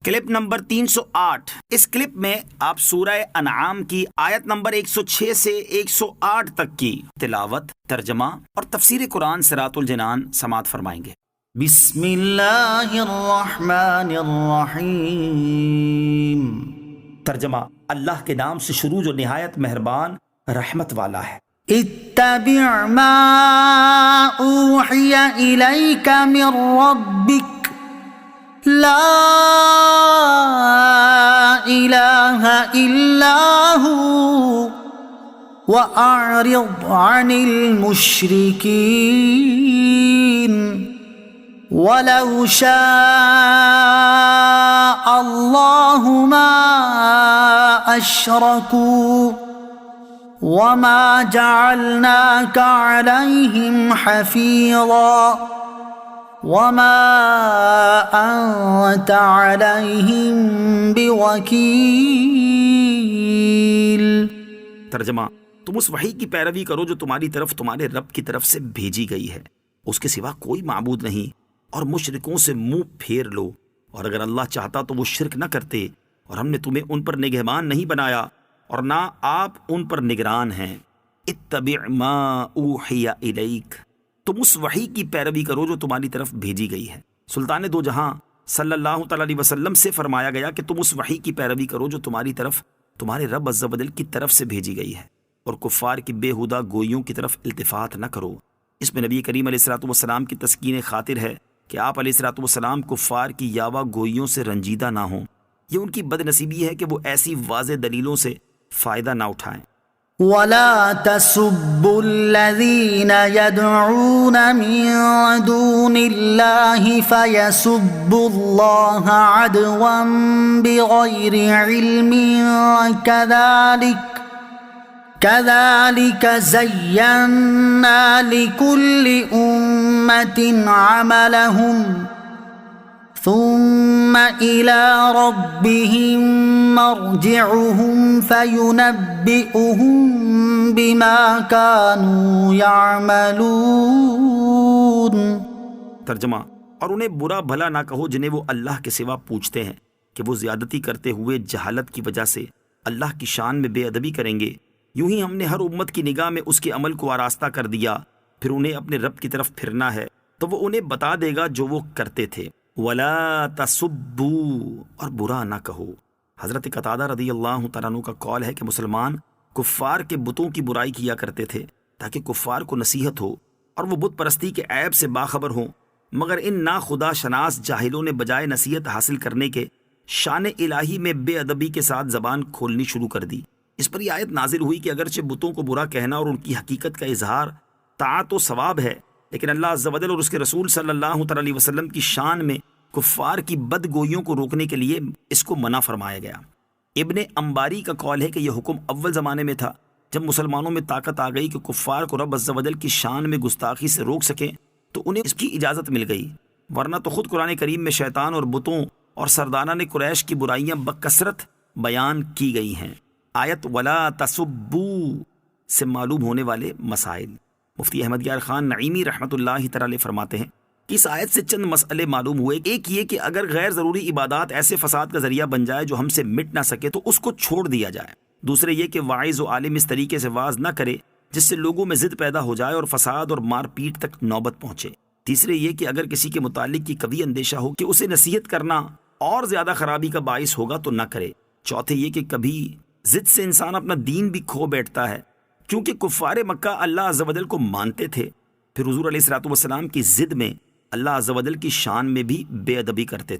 Clip number 308۔ اس clip میں آپ سورہ انعام کی آیت نمبر 106 سے 108 تک کی تلاوت، ترجمہ اور تفسیر قرآن صراط الجنان سماعت فرمائیں گے۔ بسم اللہ الرحمن الرحیم۔ ترجمہ: اللہ کے نام سے شروع جو نہایت مہربان رحمت والا ہے۔ اتبع ما اوحی الیک من ربک لا الہ الا ہوا واعرض عن المشرکین وَلَوْ شَاءَ اللَّهُ مَا أَشْرَكُوا وَمَا جَعَلْنَاكَ عَلَيْهِمْ حَفِيظًا وَمَا أَنْتَ عَلَيْهِمْ بِوَكِيلٍ۔ ترجمہ: تم اس وحی کی پیروی کرو جو تمہاری طرف تمہارے رب کی طرف سے بھیجی گئی ہے، اس کے سوا کوئی معبود نہیں، اور مشرکوں سے منہ پھیر لو، اور اگر اللہ چاہتا تو وہ شرک نہ کرتے، اور ہم نے تمہیں ان پر نگہبان نہیں بنایا اور نہ آپ ان پر نگران ہیں۔ اتبع ما اوحی الیک، تم اس وحی کی پیروی کرو جو تمہاری طرف بھیجی گئی ہے۔ سلطان دو جہاں صلی اللہ تعالی علیہ وسلم سے فرمایا گیا کہ تم اس وحی کی پیروی کرو جو تمہاری طرف تمہارے رب عز و جل کی طرف سے بھیجی گئی ہے، اور کفار کی بے ہودہ گوئیوں کی طرف التفات نہ کرو۔ اس میں نبی کریم علیہ السلام کی تسکین خاطر ہے کہ آپ علیہ السلام کفار کی یاوہ گوئیوں سے رنجیدہ نہ ہوں۔ یہ ان کی بد نصیبی ہے کہ وہ ایسی واضح دلیلوں سے فائدہ نہ اٹھائیں۔ وَلَا تَسُبُّوا الَّذِينَ يَدْعُونَ مِن دُونِ اللَّهِ فَيَسُبُّوا اللَّهَ عَدْوًا بِغَيْرِ عِلْمٍ كَذَلِكَ زَيَّنَّا لِكُلِّ أُمَّةٍ عَمَلَهُمْ ثُمَّ إِلَى رَبِّهِمْ مَرْجِعُهُمْ فَيُنَبِّئُهُم بِمَا كَانُوا يَعْمَلُونَ۔ ترجمہ: اور انہیں برا بھلا نہ کہو جنہیں وہ اللہ کے سوا پوچھتے ہیں کہ وہ زیادتی کرتے ہوئے جہالت کی وجہ سے اللہ کی شان میں بے ادبی کریں گے۔ یوں ہی ہم نے ہر امت کی نگاہ میں اس کے عمل کو آراستہ کر دیا، پھر انہیں اپنے رب کی طرف پھرنا ہے تو وہ انہیں بتا دے گا جو وہ کرتے تھے۔ وَلَا تَسُبُّوا، اور برا نہ کہو۔ حضرت قتادہ رضی اللہ تعالیٰ عنہ کا قول ہے کہ مسلمان کفار کے بتوں کی برائی کیا کرتے تھے تاکہ کفار کو نصیحت ہو اور وہ بت پرستی کے عیب سے باخبر ہوں، مگر ان ناخدا شناس جاہلوں نے بجائے نصیحت حاصل کرنے کے شان الہی میں بے ادبی کے ساتھ زبان کھولنی شروع کر دی۔ اس پر یہ آیت نازل ہوئی کہ اگرچہ بتوں کو برا کہنا اور ان کی حقیقت کا اظہار طاعت و ثواب ہے، لیکن اللہ عز و جل اور اس کے رسول صلی اللہ تعالی علیہ وسلم کی شان میں کفار کی بد گوئیوں کو روکنے کے لیے اس کو منع فرمایا گیا۔ ابن انباری کا قول ہے کہ یہ حکم اول زمانے میں تھا، جب مسلمانوں میں طاقت آ گئی کہ کفار کو رب عز و جل کی شان میں گستاخی سے روک سکیں تو انہیں اس کی اجازت مل گئی، ورنہ تو خود قرآن کریم میں شیطان اور بتوں اور سرداران قریش کی برائیاں بکثرت بیان کی گئی ہیں۔ آیت وَلَا تَسُبُّوا سے معلوم ہونے والے مسائل۔ مفتی احمد یار خان نعیمی رحمۃ اللہ تعالی فرماتے ہیں کہ اس آیت سے چند مسئلے معلوم ہوئے۔ ایک یہ کہ اگر غیر ضروری عبادات ایسے فساد کا ذریعہ بن جائے جو ہم سے مٹ نہ سکے تو اس کو چھوڑ دیا جائے۔ دوسرے یہ کہ واعظ و عالم اس طریقے سے واعظ نہ کرے جس سے لوگوں میں ضد پیدا ہو جائے اور فساد اور مار پیٹ تک نوبت پہنچے۔ تیسرے یہ کہ اگر کسی کے متعلق کی قوی اندیشہ ہو کہ اسے نصیحت کرنا اور زیادہ خرابی کا باعث ہوگا تو نہ کرے۔ چوتھے یہ کہ کبھی ضد سے انسان اپنا دین بھی کھو بیٹھتا ہے، کیونکہ کفار مکہ اللہ عز و جل کو مانتے تھے، پھر حضور علیہ الصلوۃ والسلام کی ضد میں اللہ عز و جل کی شان میں بھی بے ادبی کرتے تھے۔